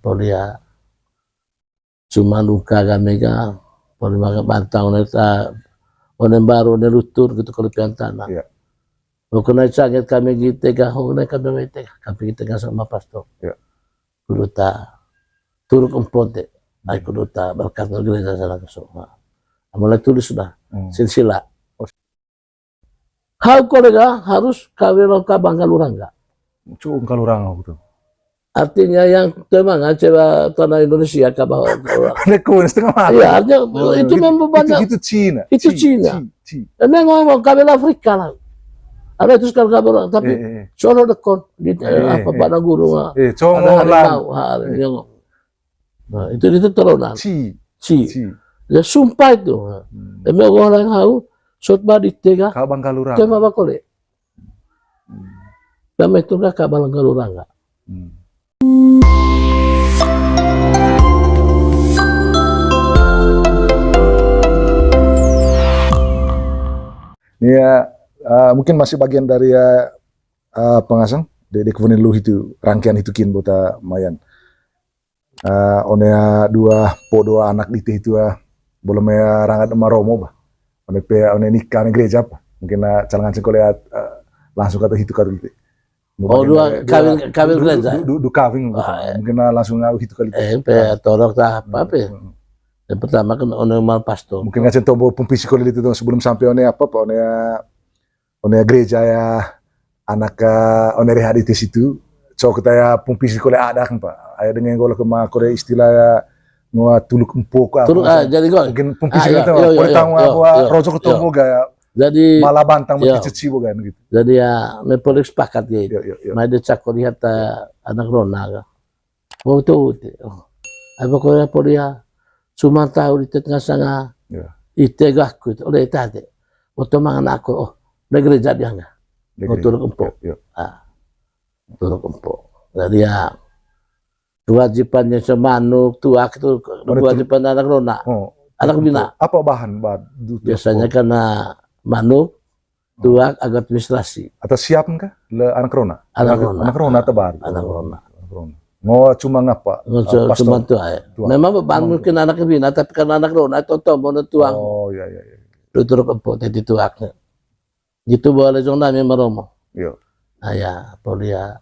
polia cuma luka kami ka poli maka bantang neta onen baru nelutur gitu kelebihan tanah. Iya. Bukan sangat kami gitu kami kita sama pastor. Iya. Kuduta turuk empote, ay kuduta berkat gereja sana kesoma. Mulai tulis sudah silsilah. Hal kolega harus kawin ka Bangkaluranga. Cuma Kaluranga gitu. Artinya yang temangan coba tanah Indonesia ke bawah. Rekon setengah mati. Iya, artinya itu memang banyak. Itu Cina. Itu Cina. Dan ngomong kabel Afrika lah. Ada itu sekarang kabel tapi sono dekon di apa pada guru mah. Nah, itu terunan. Ci. Ya sumpah itu. Demi orang tahu sotba di tega. Ka Bangkaluranga. Tema bakole. Kami itu enggak ka Bangkaluranga. Ini ya mungkin masih bagian dari pengasang di kemudian lu itu rangkaian itu kin bota mayan. Onea dua anak itu belum ya rangat sama Romo bah. One nikah di gereja apa? Mungkin calangan sekolah langsung kata itu kali itu. Oh dua kawin gereja. Du kawin. Mungkin langsung ngaruh itu kali itu. Torok tak apa ya? Yang pertama kan mal pastor. Mungkin ngajin tombol pumpi sekolah itu sebelum sampai one gereja ya anak one rehat di situ. So kita ya pumpi sekolah ada kan Pak. Ayah dengan kalau ke Korea istilah ya ngua tuluk empuk apa. Jadi gol. Mungkin pumpi sekolah itu boleh tahu apa rojo ketemu gaya. Jadi malah bantang cuci bukan gitu. Jadi ya mepolik sepakat gitu. Mai decak ko lihat anak Rona. Oh tuh. Apa ko ya polia cuma tahu di tengah sana. Itegah ku oleh tadi. Waktu mangan aku negeri jadi enggak. Turuk empuk. Turuk empuk. Jadi ya kewajibannya semanuk tuak itu kewajiban anak Rona. Anak bina. Apa bahan? Biasanya karena manuk, tuak, administrasi. Atau siap enggak? Anak Rona? Anak Rona tebar. Anak Rona. Ngo cuma ngapa? Cuma tuak. Memang beban mungkin anak bina, tapi karena anak Rona itu tombol tuak. Oh iya. Turuk empuk jadi tuaknya. Gitu boleh jong nami meromo. Iya. Ayah, polia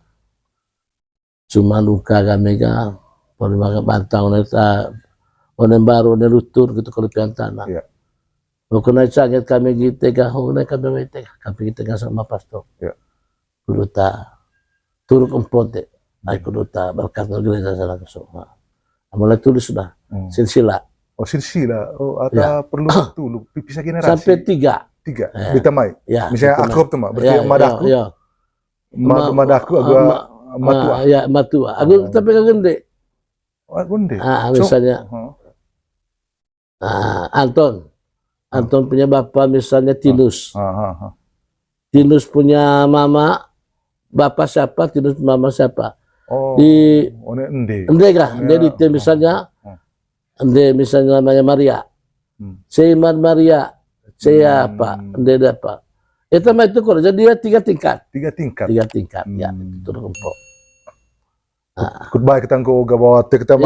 cuma luka kami ka, poli maka bantang neta onen baru nelutur gitu kelebihan tanah. Iya. Bukan sangat kami gitu kami kita sama pastor. Iya. Kuduta turuk empote, ay kuduta berkat gereja sana kesoma. Mulai tulis sudah silsilah. Oh silsilah. Oh ada perlu dulu pisah generasi. Sampai tiga. Ditamai. Ya. Misalnya akrab tuh mak. Berarti madaku. Madaku agak matua. Ya matua. Aku tapi kan gede. Oh gede. Misalnya Anton punya bapak misalnya Tinus. Tinus punya mama bapak siapa, Tinus mama siapa. Oh. Di Ende kah? Ende di misalnya Ende misalnya namanya Maria. Seiman Maria. Saya apa? Ende apa? Itu mah itu kalau jadi dia tiga tingkat. Ya itu rumput. Goodbye kita bawa kita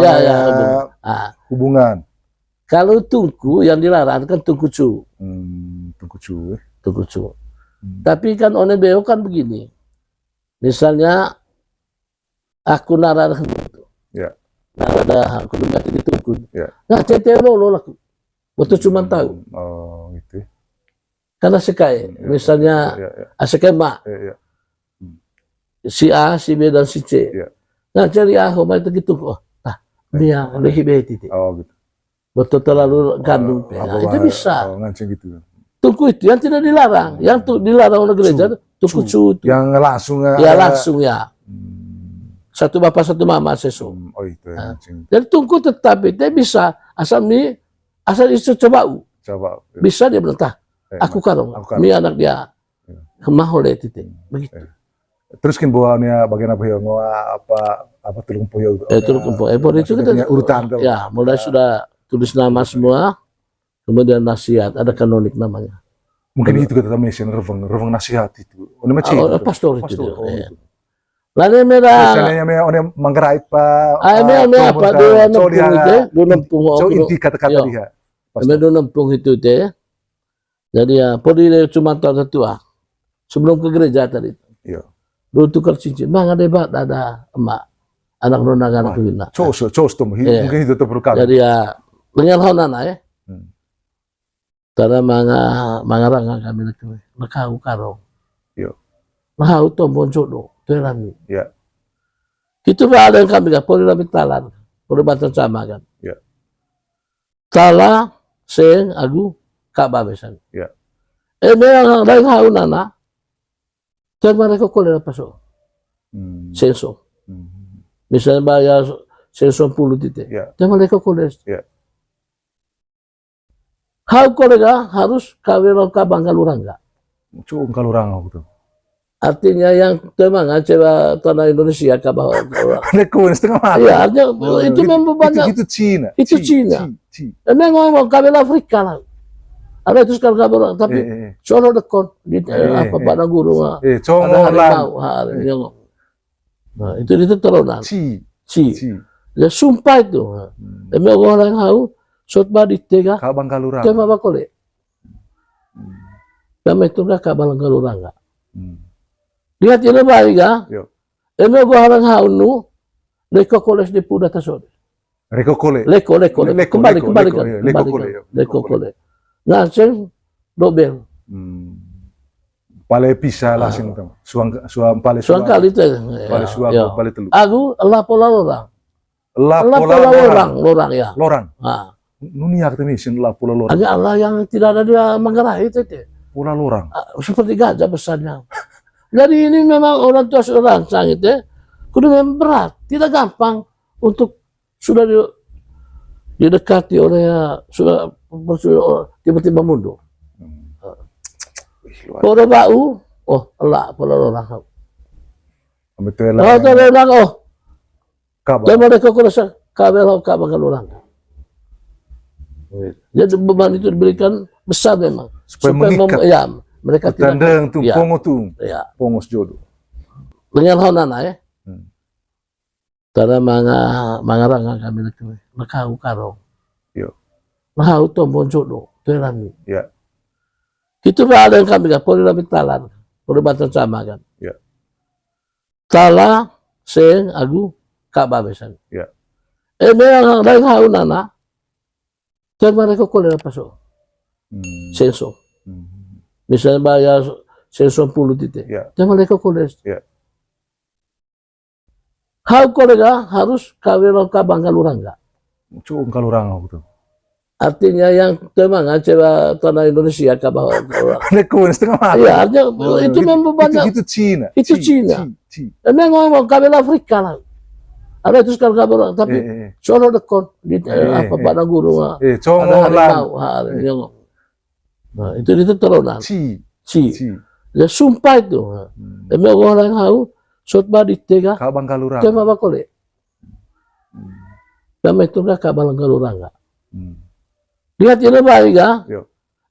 hubungan. Kalau tungku yang dilarang kan tungkucu. Tungkucu. Tapi kan one beo kan begini. Misalnya aku narar itu. Ya. Ada aku dengar di tungku. Ya. Nah, CTO lo laku. Betul cuma tahu. Oh, gitu. Karena sekai, misalnya sekai mak. Si A, si B dan si C. Nah, cari aku itu gitu. Oh, dia lebih beti. Oh, gitu. Betul terlalu gandum. Itu bisa. Gitu. Tungku itu yang tidak dilarang. Yang dilarang oleh gereja tungku itu. Yang langsung ya langsung ya. Satu bapak satu mama sesu. Oh itu ya. Jadi tungku tetap itu bisa asal itu coba. Bisa dia berentah. Aku karung. Mi anak dia kemahole titik. Begitu. Terus kan bawaannya bagian apa ya? Apa tulung poyo? Tulung poyo. Itu kita urutan. Ya, mulai sudah tulis nama semua, kemudian nasihat, ada kanonik namanya. Mungkin itu kata mission reveng nasihat itu. Pastor itu. Lani mera Misalnya one manggarai pa. me apa dua nampung itu, dua nampung So inti kata-kata dia. me dua nampung itu teh. Jadi ya, podi Sumatera tua. Sebelum ke gereja tadi. Iya. Dulu tukar cincin, bang ada emak anak nona anak kewina. Cos tuh, mungkin itu tuh berkali. Jadi ya, dengan honana ya. Tada mangaranga kami nakau karo. Iya. Nakau to bonjodo, terami. Iya. Itu ada yang kami gak boleh lebih talan, boleh baca sama kan. Iya. Tala seng agu kababesan. Iya. Memang lain hau nana. Dan mereka kolera pasok. Senso. Misalnya bayar senso 10 titik. Dan mereka kolera. Hau kolera harus kawin ka Bangkalurangga. Cuma Bangkalurangga betul. Artinya yang memang coba tanah Indonesia ke bawah. Rekun setengah mati. Iya, itu memang banyak. Itu Cina. Itu Cina. Memang ngomong kabel Afrika lah. Ada itu sekarang kabar, tapi Solo dekon di apa Padang Gurung, ada harimau, nah itu terunan, ya sumpah itu, demi orang hau, sotba di tega, Bangkalurangga, tema bakole, kami itu nggak Bangkalurangga, lihat ini baik ga, demi orang hau nu, leko koles di puda tasod, leko kembali, Ngaseng dobel. Pale pisah lasing tuh. Suang pale kali itu. Pale suang pale telu. Aku lapola orang. Lorang ya. Lorang. Nunia ketemu sin lapola lorang. Agak Allah yang tidak ada di Manggarai itu. Pola lorang. Seperti gajah besarnya. Jadi ini memang orang tua seorang sang itu. Kudu memang berat, tidak gampang untuk sudah didekati oleh sudah tiba-tiba mundur. Poro bau, Allah pola orang. Betul lah. Kabar. Dan mereka kurasa kabel orang. Jadi beban itu diberikan besar memang. Supaya mengikat. Ya, mereka tidak. Tandang tuh, pongo tuh. Ya. Pongos jodoh. Dengan honana ya. Tada mangaranga kami nakau karo. Nah, itu bonjodo, terami. Ya. Itu ada yang kami gak boleh lebih talan, boleh baca sama kan. Ya. Tala seng agu kababesan. Ya. Memang lain hau nana. Dan mereka kolera pasok. Senso. Misalnya bayar senso 10 titik. Dan mereka kolera. Hau kolera harus kawin ka Bangkalurangga. Cuma Bangkalurangga betul. Artinya yang memang coba tanah Indonesia ke bawah. Rekun setengah mati. Iya, itu memang banyak. Itu Cina. Itu Cina. Memang ngomong kabel Afrika lah. Ada itu sekarang kabar, tapi Solo dekon di apa Padang Gurung, ada harimau, nah itu terunan. Ya sumpah itu. Demi orang hau, sotba di tega, Bangkalurangga, tema bakole. Kami itu nggak Bangkalurangga. Lihat ini baik ga?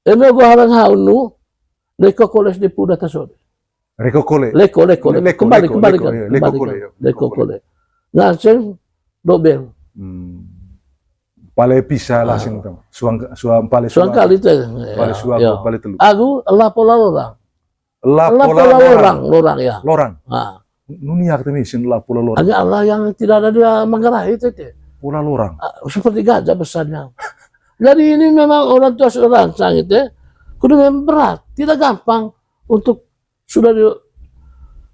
Eme orang hau nu, leko koles di puda tasod. Leko kembali. Ngaseng dobel. Pale pisah lasing tuh. Suang pale kali itu. Pale suang pale telu. Aku lapola orang. Lorang ya. Lorang. Nunia ketemu sin lapola lorang. Agak Allah yang tidak ada di Manggarai itu. Pola lorang. Seperti gajah besarnya. Jadi ini memang orang tua seorang sang itu, kudu memang berat, tidak gampang untuk sudah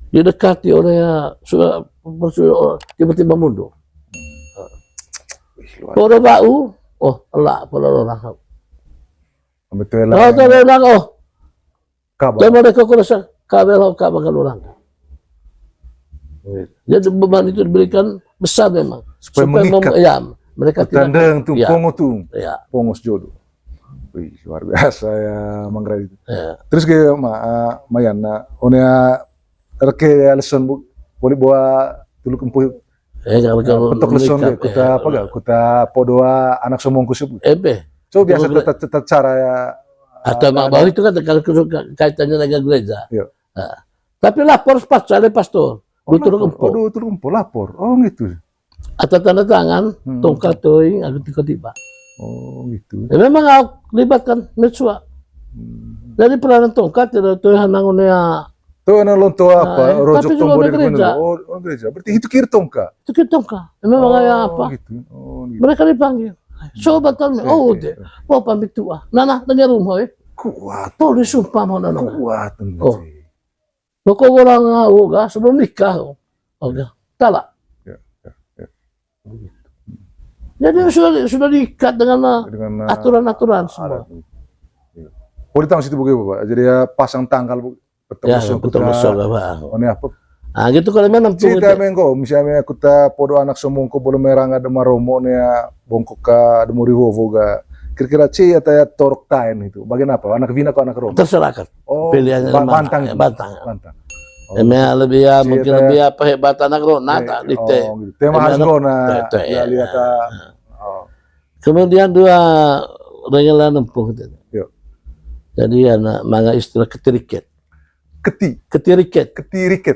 didekati oleh sudah tiba-tiba mundur. Poro bau, Allah pola orang. Betul lah. Kabar. Dan mereka kurasa kabel ka Bangkalurangga. Jadi beban itu diberikan besar memang. Supaya mengikat. Ya, mereka tandang tuh, pongo tuh, ya. Pongos jodoh. Wih, luar biasa ya Manggarai itu. Ya. Terus kayak Mayan, onya reke leson bu, boleh bawa dulu kempuh. Untuk leson deh, kita apa gak? Kita podoa anak somongku sebut. So biasa tetap cara ya. Atau bahwa itu kan kalau kaitannya dengan gereja. Tapi lapor pastor. Dutulung empo. Oh, dutulung empo lapor. Oh, gitu. Atau tanda tangan, tongkat toing, aku tiba-tiba. Oh, gitu. Ya, memang aku libatkan Metsua. Dari peranan tongkat, itu hanangunnya. Tuh, lonto apa? Rojok tapi juga tombol ada gereja. Oh, gereja. Berarti itu kiri tongka. Itu kita tongkat. Memang kayak apa? Gitu. Oh, gitu. Mereka dipanggil. Sobat kami, oh deh, mau pamit tua. Nana, tanya rumah Kuat. Polis sumpah mau nana. Kuat. Oh, pokok orang ngau, sebelum nikah. Oke, talak. Jadi sudah diikat dengan aturan-aturan semua. Oh, di tahun situ begitu, Pak. Jadi ya pasang tanggal, Bu. Ya, betul masuk Pak. Oh, ini apa? Ah, gitu kalau memang Cita mengko, misalnya aku ta podo anak semongko boleh merang ada maromo nya bongkok ka ada murihovo ga. Kira-kira C atau ya torok tain itu. Bagian apa? Anak Vina atau anak Romo? Terserah kan. Oh, Pilihannya bantang. ya, bantang. Bantang. Emang lebih ya, mungkin lebih apa hebat anak Rona tak dite. Oh, gitu. Tema harus Rona. Ya lihat. Oh. Kemudian dua rengelan nempung gitu. Yo. Jadi anak mangga istilah ketiriket. Ketiriket.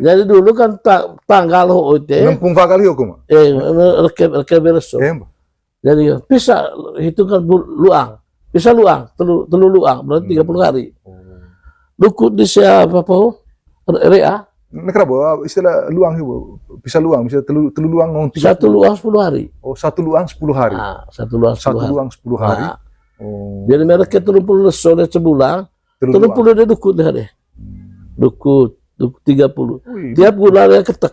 Jadi dulu kan tanggal hote. Nempung kali hukum. Rekeb bereso. Jadi bisa hitungkan luang. Bisa luang, telu luang berarti 30 hari. Lukut di siapa apa? Rea. Nekra bo istilah luang itu bisa luang, bisa telu luang ngomong 30. Satu luang 10 hari. Oh, satu luang 10 hari. Nah, satu luang 10 hari. Nah. Oh. Jadi mereka 30 sore sebulan, 30 dia dukut deh. Dukut 30. Tiap bulan dia ketek.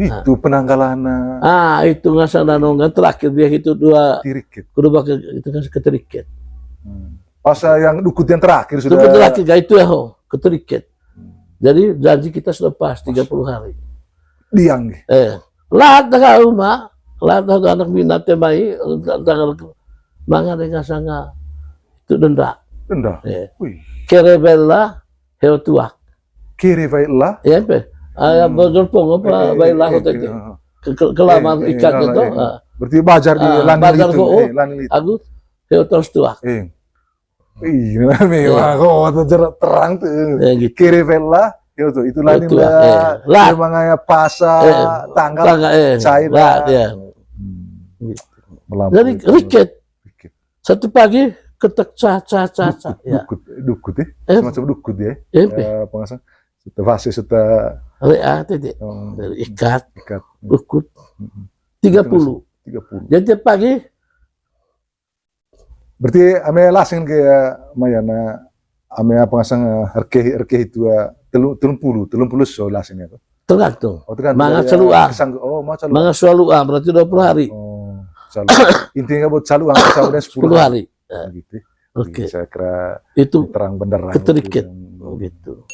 Itu penanggalan. Itu ngasal danongan terakhir dia itu dua. Tiriket. Kudu pakai itu kan keteriket. Pas yang dukut yang terakhir sudah. Dukut terakhir itu ya keteriket. Jadi janji kita sudah pas 30 hari. Diang. Lahat na rumah, lahat na anak minat mai tanggal mga nga sanga itu denda. Denda. Kerebella heutuak. Kerebella. Ya pe. Bojol pongo pa baila hotel. Kelamaan ikat itu. Berarti bajar di bajar ko. Aku heutos tuak. Iya, mewah kok terang tuh. Kerebella itu lain lah. Memang ya pasa tanggal cair. Ya. Jadi riket. Satu pagi ketek caca. Dukut ya, semacam dukut ya. Pengasang. Sudah fase sudah. Rea tadi. Ikat. Dukut. 30. Jadi tiap pagi. Berarti ame lasing ke mayana ame pengasang RK itu 30 so lasingnya tuh. Tergantung. Oh, tergantung. Mangat seluang. Mangat seluang berarti 20 hari. Oh, intinya buat seluang sampai 10 hari. Gitu. Oke. Saya kira itu terang benderang. Keteriket. Gitu.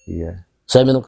Iya. Saya minum.